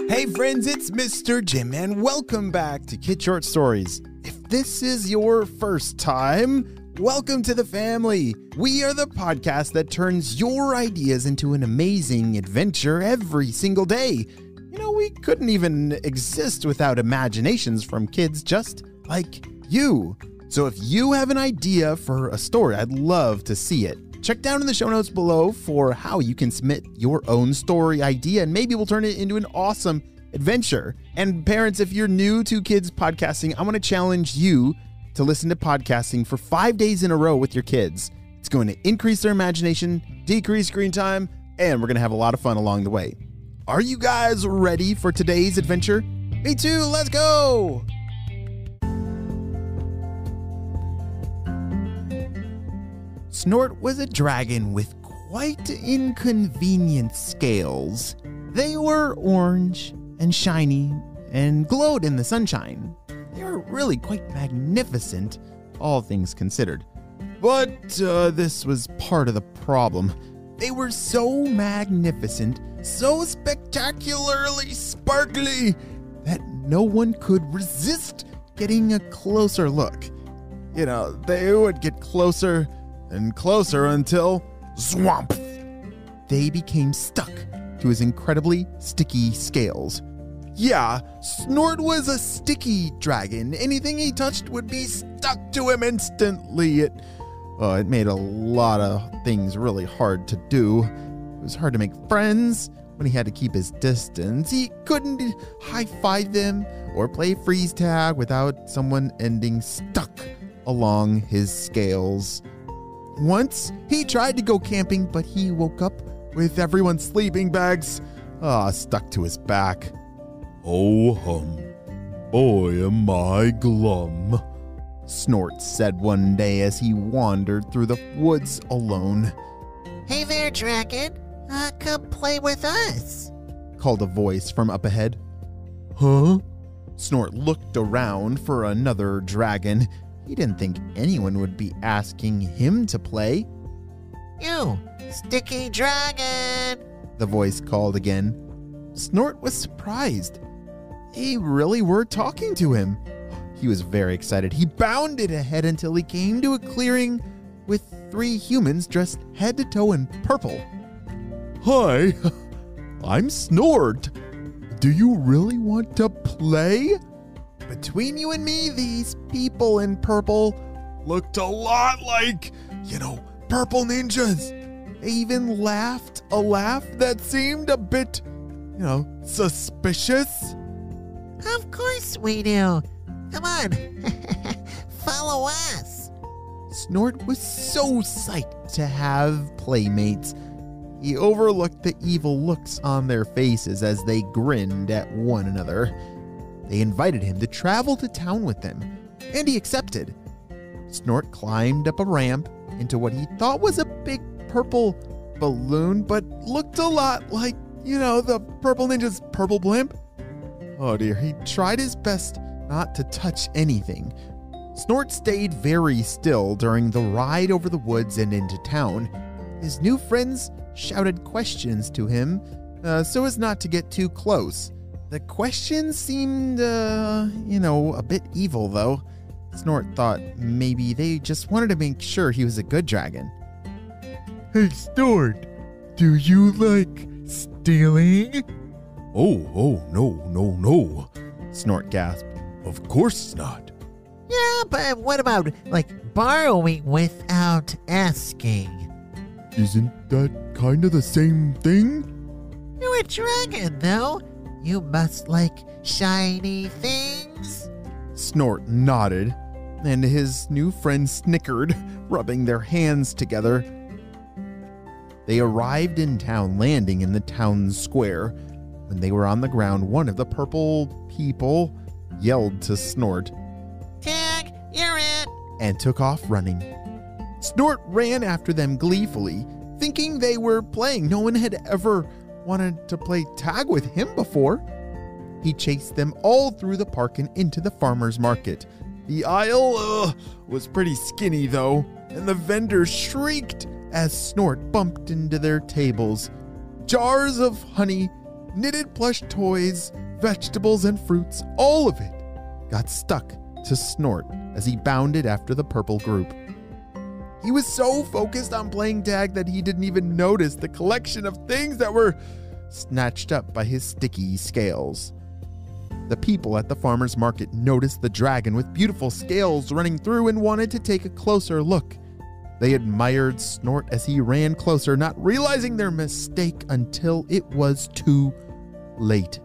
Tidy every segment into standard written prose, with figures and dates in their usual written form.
Hey friends, it's Mr. Jim and welcome back to Kid Short Stories. If this is your first time, welcome to the family. We are the podcast that turns your ideas into an amazing adventure every single day. You know, we couldn't even exist without imaginations from kids just like you. So if you have an idea for a story, I'd love to see it. Check down in the show notes below for how you can submit your own story idea, and maybe we'll turn it into an awesome adventure. And parents, if you're new to kids podcasting, I want to challenge you to listen to podcasting for 5 days in a row with your kids. It's going to increase their imagination, decrease screen time, and we're going to have a lot of fun along the way. Are you guys ready for today's adventure? Me too, let's go! Snort was a dragon with quite inconvenient scales. They were orange and shiny and glowed in the sunshine. They were really quite magnificent, all things considered. But this was part of the problem. They were so magnificent, so spectacularly sparkly, that no one could resist getting a closer look. You know, they would get closer and closer until swamp! They became stuck to his incredibly sticky scales. Yeah, Snort was a sticky dragon. Anything he touched would be stuck to him instantly. It made a lot of things really hard to do. It was hard to make friends when he had to keep his distance. He couldn't high-five them or play freeze tag without someone ending stuck along his scales. Once, he tried to go camping, but he woke up with everyone's sleeping bags stuck to his back. "Oh hum, boy am I glum," Snort said one day as he wandered through the woods alone. "Hey there, dragon. Come play with us," called a voice from up ahead. "Huh?" Snort looked around for another dragon. He didn't think anyone would be asking him to play. "You, sticky dragon," the voice called again. Snort was surprised. They really were talking to him. He was very excited. He bounded ahead until he came to a clearing with 3 humans dressed head to toe in purple. "Hi, I'm Snort. Do you really want to play?" Between you and me, these people in purple looked a lot like, purple ninjas. They even laughed a laugh that seemed a bit, suspicious. "Of course we do. Come on, follow us." Snort was so psyched to have playmates. He overlooked the evil looks on their faces as they grinned at one another. They invited him to travel to town with them, and he accepted. Snort climbed up a ramp into what he thought was a big purple balloon, but looked a lot like, the purple ninja's purple blimp. Oh dear, he tried his best not to touch anything. Snort stayed very still during the ride over the woods and into town. His new friends shouted questions to him so as not to get too close. The questions seemed, a bit evil, though. Snort thought maybe they just wanted to make sure he was a good dragon. "Hey, Snort, do you like stealing?" Oh, no, Snort gasped. "Of course not." "Yeah, but what about, borrowing without asking?" "Isn't that kind of the same thing?" "You're a dragon, though. You must like shiny things." Snort nodded, and his new friends snickered, rubbing their hands together. They arrived in town, landing in the town square. When they were on the ground, one of the purple people yelled to Snort, "Tag, you're it," and took off running. Snort ran after them gleefully, thinking they were playing. No one had ever wanted to play tag with him before. He chased them all through the park and into the farmer's market. The aisle was pretty skinny, though, and the vendors shrieked as Snort bumped into their tables. Jars of honey knitted plush toys, vegetables, and fruits, all of it got stuck to Snort as he bounded after the purple group. He was so focused on playing tag that he didn't even notice the collection of things that were snatched up by his sticky scales. The people at the farmer's market noticed the dragon with beautiful scales running through and wanted to take a closer look. They admired Snort as he ran closer, not realizing their mistake until it was too late.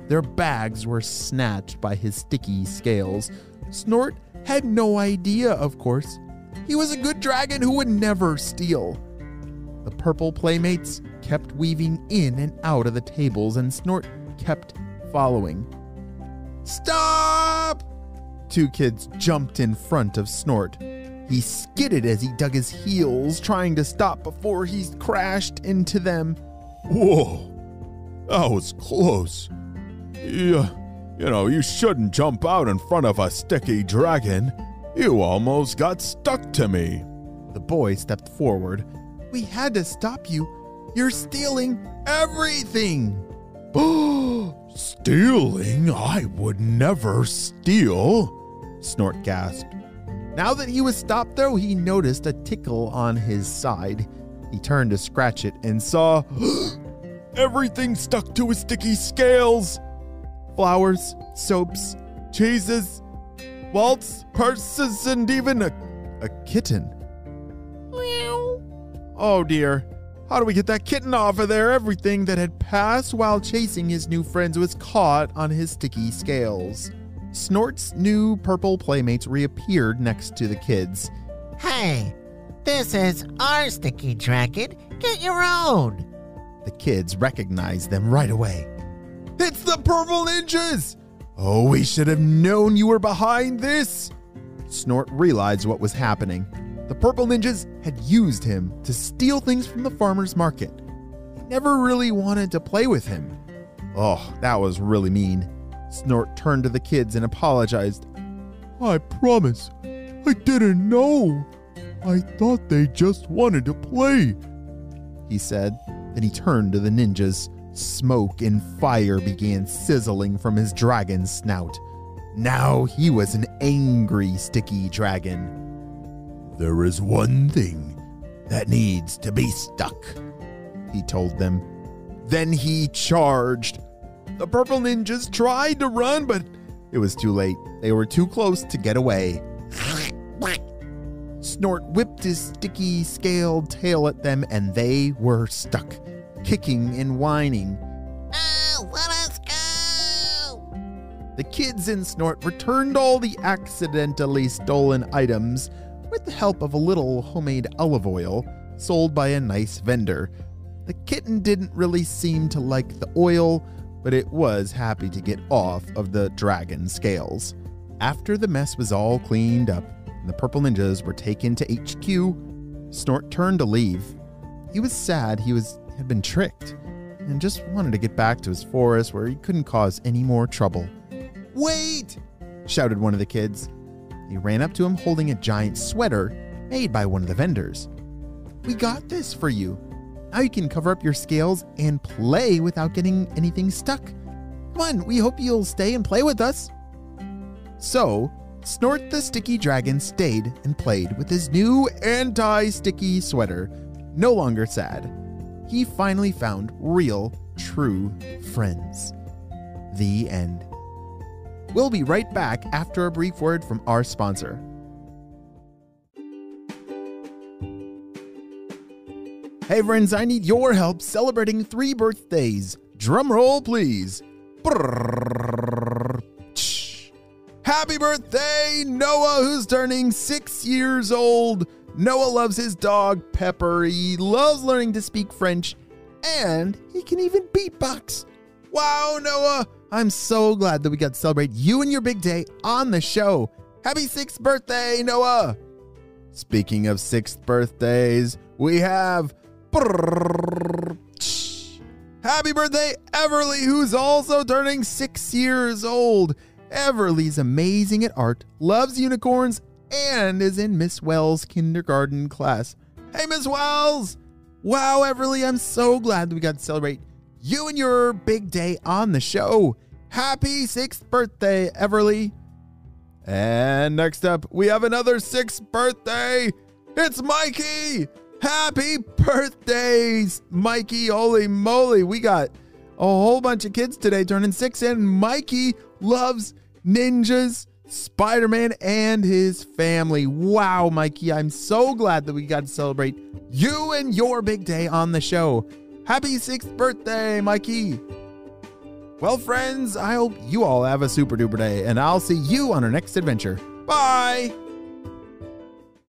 Their bags were snatched by his sticky scales. Snort had no idea, of course. He was a good dragon who would never steal. The purple playmates kept weaving in and out of the tables, and Snort kept following. "Stop!" Two kids jumped in front of Snort. He skidded as he dug his heels, trying to stop before he crashed into them. Whoa, that was close. You shouldn't jump out in front of a sticky dragon. You almost got stuck to me. The boy stepped forward. "We had to stop you. You're stealing everything." Stealing? I would never steal, Snort gasped. Now that he was stopped, though, he noticed a tickle on his side. He turned to scratch it and saw everything stuck to his sticky scales. Flowers, soaps, cheeses, wallets, purses, and even a kitten. Oh dear, how do we get that kitten off of there? Everything that had passed while chasing his new friends was caught on his sticky scales. Snort's new purple playmates reappeared next to the kids. Hey, this is our sticky dragon. Get your own. The kids recognized them right away. "It's the purple ninjas! Oh, we should have known you were behind this!" Snort realized what was happening. The purple ninjas had used him to steal things from the farmer's market. They never really wanted to play with him. Oh, that was really mean. Snort turned to the kids and apologized. "I promise, I didn't know. I thought they just wanted to play," he said. Then he turned to the ninjas. Smoke and fire began sizzling from his dragon snout. Now he was an angry, sticky dragon. "There is one thing that needs to be stuck," he told them. Then he charged. The purple ninjas tried to run, but it was too late. They were too close to get away. Snort whipped his sticky, scaled tail at them, and they were stuck, kicking and whining. Oh, let us go! The kids and Snort returned all the accidentally stolen items with the help of a little homemade olive oil sold by a nice vendor. The kitten didn't really seem to like the oil, but it was happy to get off of the dragon scales. After the mess was all cleaned up and the purple ninjas were taken to HQ, Snort turned to leave. He was sad he had been tricked and just wanted to get back to his forest where he couldn't cause any more trouble. "Wait!" shouted one of the kids. He ran up to him holding a giant sweater made by one of the vendors. "We got this for you. Now you can cover up your scales and play without getting anything stuck. Come on, we hope you'll stay and play with us." So, Snort the Sticky Dragon stayed and played with his new anti-sticky sweater, no longer sad. He finally found real, true friends. The end. We'll be right back after a brief word from our sponsor. Hey friends, I need your help celebrating 3 birthdays. Drum roll, please. Happy birthday, Noah, who's turning 6 years old. Noah loves his dog, Pepper. He loves learning to speak French, and he can even beatbox. Wow, Noah, I'm so glad that we got to celebrate you and your big day on the show. Happy 6th birthday, Noah. Speaking of 6th birthdays, we have happy birthday, Everly, who's also turning 6 years old. Everly's amazing at art, loves unicorns, and is in Miss Wells' kindergarten class. Hey, Miss Wells! Wow, Everly, I'm so glad that we got to celebrate you and your big day on the show. Happy 6th birthday, Everly. And next up, we have another 6th birthday. It's Mikey. Happy birthdays, Mikey. Holy moly. We got a whole bunch of kids today turning 6, and Mikey loves ninjas, Spider-Man, and his family. Wow, Mikey, I'm so glad that we got to celebrate you and your big day on the show. Happy 6th birthday, Mikey. Well, friends, I hope you all have a super duper day, and I'll see you on our next adventure. Bye.